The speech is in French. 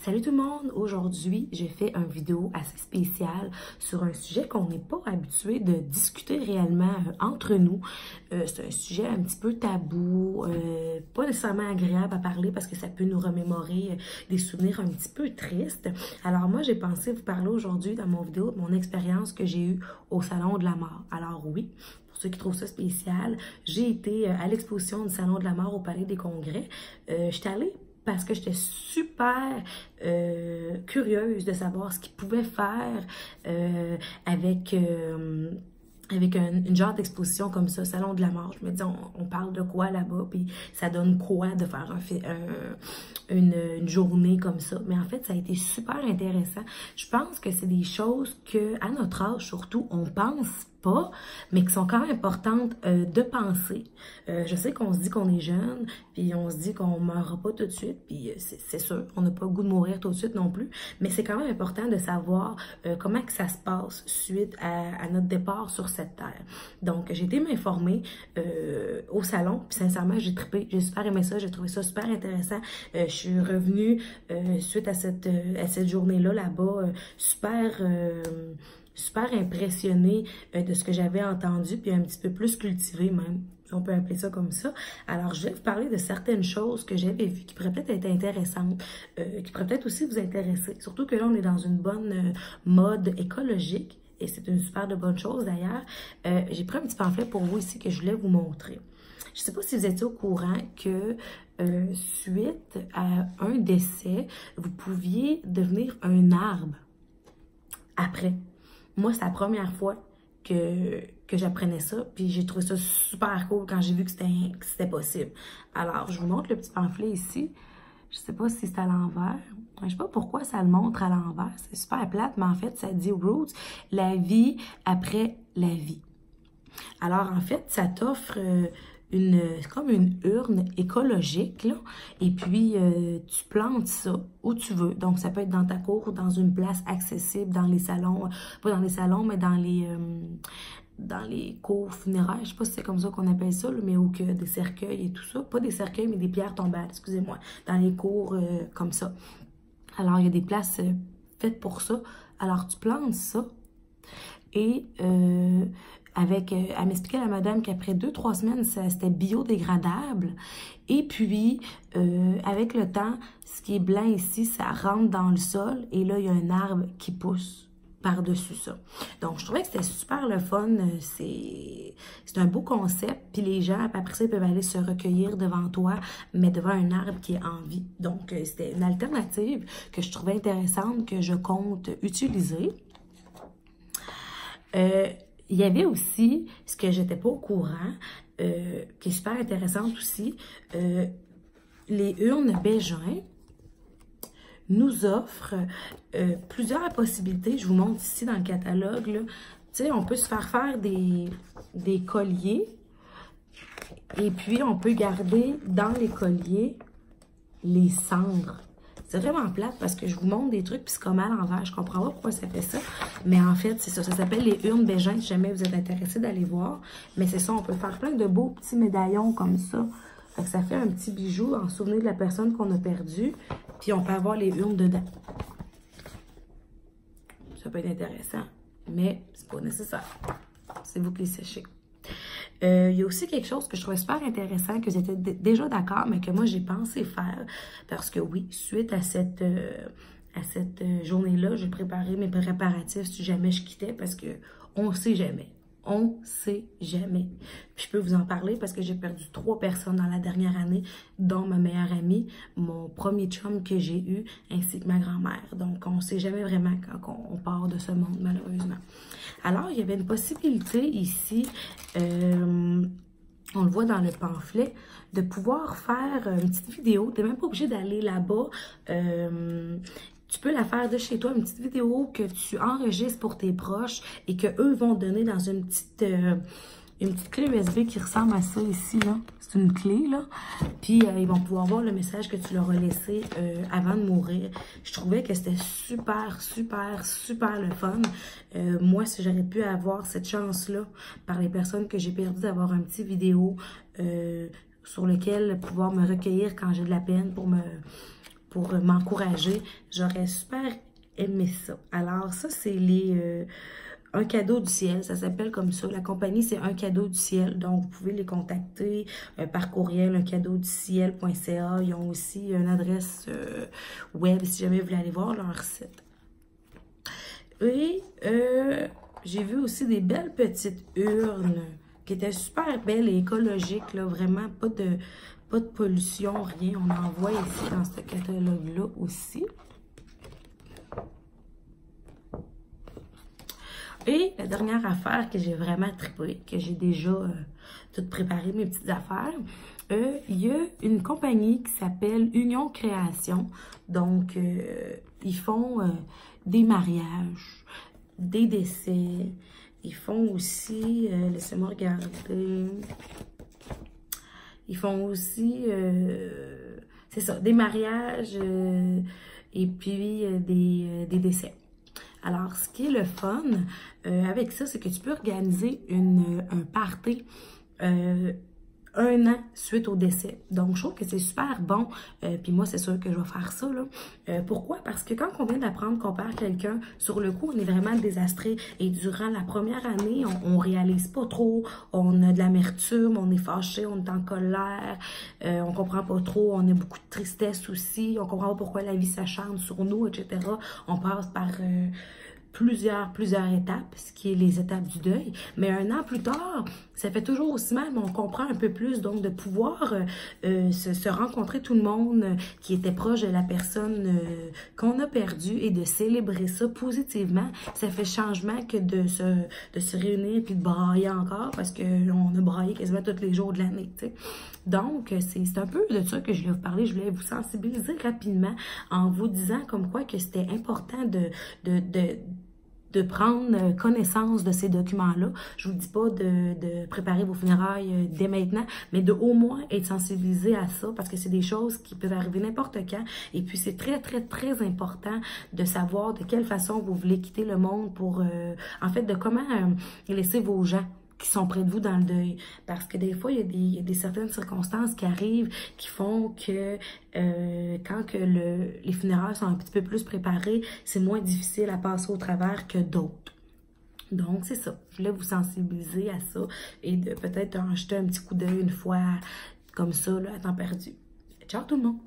Salut tout le monde! Aujourd'hui, j'ai fait une vidéo assez spéciale sur un sujet qu'on n'est pas habitué de discuter réellement entre nous. C'est un sujet un petit peu tabou, pas nécessairement agréable à parler parce que ça peut nous remémorer des souvenirs un petit peu tristes. Alors moi, j'ai pensé vous parler aujourd'hui dans mon vidéo de mon expérience que j'ai eue au Salon de la Mort. Alors oui, pour ceux qui trouvent ça spécial, j'ai été à l'exposition du Salon de la Mort au Palais des Congrès. J'étais allée parce que j'étais super curieuse de savoir ce qu'ils pouvaient faire avec une genre d'exposition comme ça, Salon de la Mort. Je me dis, on parle de quoi là-bas, puis ça donne quoi de faire une journée comme ça. Mais en fait, ça a été super intéressant. Je pense que c'est des choses que, à notre âge surtout, on pense pas, mais qui sont quand même importantes de penser. Je sais qu'on se dit qu'on est jeune, puis on se dit qu'on meurra pas tout de suite, puis c'est sûr, on n'a pas le goût de mourir tout de suite non plus, mais c'est quand même important de savoir comment que ça se passe suite à notre départ sur cette terre. Donc, j'ai été m'informer au salon, puis sincèrement, j'ai trippé, j'ai super aimé ça, j'ai trouvé ça super intéressant. Je suis revenue suite à cette journée-là, là-bas, super impressionnée de ce que j'avais entendu, puis un petit peu plus cultivée même, si on peut appeler ça comme ça. Alors, je vais vous parler de certaines choses que j'avais vues qui pourraient peut-être être intéressantes, qui pourraient peut-être aussi vous intéresser. Surtout que là, on est dans une bonne mode écologique, et c'est une super de bonne chose d'ailleurs. J'ai pris un petit pamphlet pour vous ici que je voulais vous montrer. Je ne sais pas si vous étiez au courant que suite à un décès, vous pouviez devenir un arbre après. Moi, c'est la première fois que j'apprenais ça, puis j'ai trouvé ça super cool quand j'ai vu que c'était possible. Alors, je vous montre le petit pamphlet ici. Je sais pas si c'est à l'envers. Je sais pas pourquoi ça le montre à l'envers. C'est super plate, mais en fait, ça dit « Roots », la vie après la vie. Alors, en fait, ça t'offre comme une urne écologique, là, et puis tu plantes ça où tu veux. Donc, ça peut être dans ta cour, dans une place accessible, dans les salons, pas dans les salons, mais dans les cours funéraires, je sais pas si c'est comme ça qu'on appelle ça, là, mais où que des cercueils et tout ça. Pas des cercueils, mais des pierres tombales, excusez-moi. Dans les cours comme ça. Alors, il y a des places faites pour ça. Alors, tu plantes ça et elle m'expliquait, la madame, qu'après 2-3 semaines, c'était biodégradable. Et puis, avec le temps, ce qui est blanc ici, ça rentre dans le sol. Et là, il y a un arbre qui pousse par-dessus ça. Donc, je trouvais que c'était super le fun. C'est un beau concept. Puis les gens, après ça, ils peuvent aller se recueillir devant toi, mais devant un arbre qui est en vie. Donc, c'était une alternative que je trouvais intéressante, que je compte utiliser. Il y avait aussi, ce que j'étais pas au courant, qui est super intéressante aussi, les urnes Bégin nous offrent plusieurs possibilités. Je vous montre ici dans le catalogue, là. Tu sais, on peut se faire des colliers et puis on peut garder dans les colliers les cendres. C'est vraiment plate parce que je vous montre des trucs puis c'est comme à l'envers. Je comprends pas pourquoi ça fait ça. Mais en fait, c'est ça. Ça s'appelle les urnes Bégin, si jamais vous êtes intéressé d'aller voir. Mais c'est ça, on peut faire plein de beaux petits médaillons comme ça. Fait que ça fait un petit bijou en souvenir de la personne qu'on a perdue. Puis on peut avoir les urnes dedans. Ça peut être intéressant. Mais c'est pas nécessaire. C'est vous qui les séchez. Il y a aussi quelque chose que je trouvais super intéressant, que j'étais déjà d'accord, mais que moi, j'ai pensé faire. Parce que oui, suite à cette journée-là, j'ai préparé mes préparatifs si jamais je quittais, parce que on sait jamais. On sait jamais. Puis je peux vous en parler parce que j'ai perdu 3 personnes dans la dernière année, dont ma meilleure amie, mon premier chum que j'ai eu, ainsi que ma grand-mère. Donc, on sait jamais vraiment quand on part de ce monde, malheureusement. Alors, il y avait une possibilité ici, on le voit dans le pamphlet, de pouvoir faire une petite vidéo. Tu n'es même pas obligé d'aller là-bas. Tu peux la faire de chez toi, une petite vidéo que tu enregistres pour tes proches et qu'eux vont donner dans une petite clé USB qui ressemble à ça ici, là. C'est une clé, là. Puis, ils vont pouvoir voir le message que tu leur as laissé avant de mourir. Je trouvais que c'était super, super, super le fun. Moi, si j'aurais pu avoir cette chance-là par les personnes que j'ai perdues, d'avoir un petit vidéo sur lequel pouvoir me recueillir quand j'ai de la peine pour me pour m'encourager. J'aurais super aimé ça. Alors ça, c'est les... Un cadeau du ciel, ça s'appelle comme ça. La compagnie, c'est Un cadeau du ciel. Donc, vous pouvez les contacter par courriel, uncadeauduciel.ca. Ils ont aussi une adresse web si jamais vous voulez aller voir leur site. Et j'ai vu aussi des belles petites urnes qui étaient super belles et écologiques, là, vraiment pas de pollution, rien. On en voit ici dans ce catalogue-là aussi. Et la dernière affaire que j'ai vraiment trippé, que j'ai déjà tout préparé, mes petites affaires, il y a une compagnie qui s'appelle Union Création. Donc, ils font des mariages, des décès. Ils font aussi, laissez-moi regarder, ils font aussi, c'est ça, des mariages et puis des décès. Alors, ce qui est le fun avec ça, c'est que tu peux organiser un party 1 an suite au décès. Donc, je trouve que c'est super bon. Puis moi, c'est sûr que je vais faire ça, là. Pourquoi? Parce que quand on vient d'apprendre qu'on perd quelqu'un, sur le coup, on est vraiment désastré. Et durant la première année, on réalise pas trop. On a de l'amertume, on est fâché, on est en colère. On comprend pas trop. On a beaucoup de tristesse aussi. On comprend pas pourquoi la vie s'acharne sur nous, etc. On passe par... plusieurs étapes, ce qui est les étapes du deuil. Mais 1 an plus tard, ça fait toujours aussi mal, mais on comprend un peu plus. Donc, de pouvoir se rencontrer tout le monde qui était proche de la personne qu'on a perdue et de célébrer ça positivement, ça fait changement que de se réunir puis de brailler encore parce qu'on a braillé quasiment tous les jours de l'année, tu sais. Donc, c'est un peu de ça que je voulais vous parler. Je voulais vous sensibiliser rapidement en vous disant comme quoi que c'était important de prendre connaissance de ces documents-là. Je vous dis pas de préparer vos funérailles dès maintenant, mais de au moins être sensibilisé à ça parce que c'est des choses qui peuvent arriver n'importe quand. Et puis, c'est très, très, très important de savoir de quelle façon vous voulez quitter le monde pour, en fait, de comment laisser vos gens qui sont près de vous dans le deuil. Parce que des fois, il y a des certaines circonstances qui arrivent qui font que quand que les funérailles sont un petit peu plus préparées, c'est moins difficile à passer au travers que d'autres. Donc, c'est ça. Je voulais vous sensibiliser à ça et de peut-être en jeter un petit coup d'œil une fois comme ça, là, à temps perdu. Ciao tout le monde!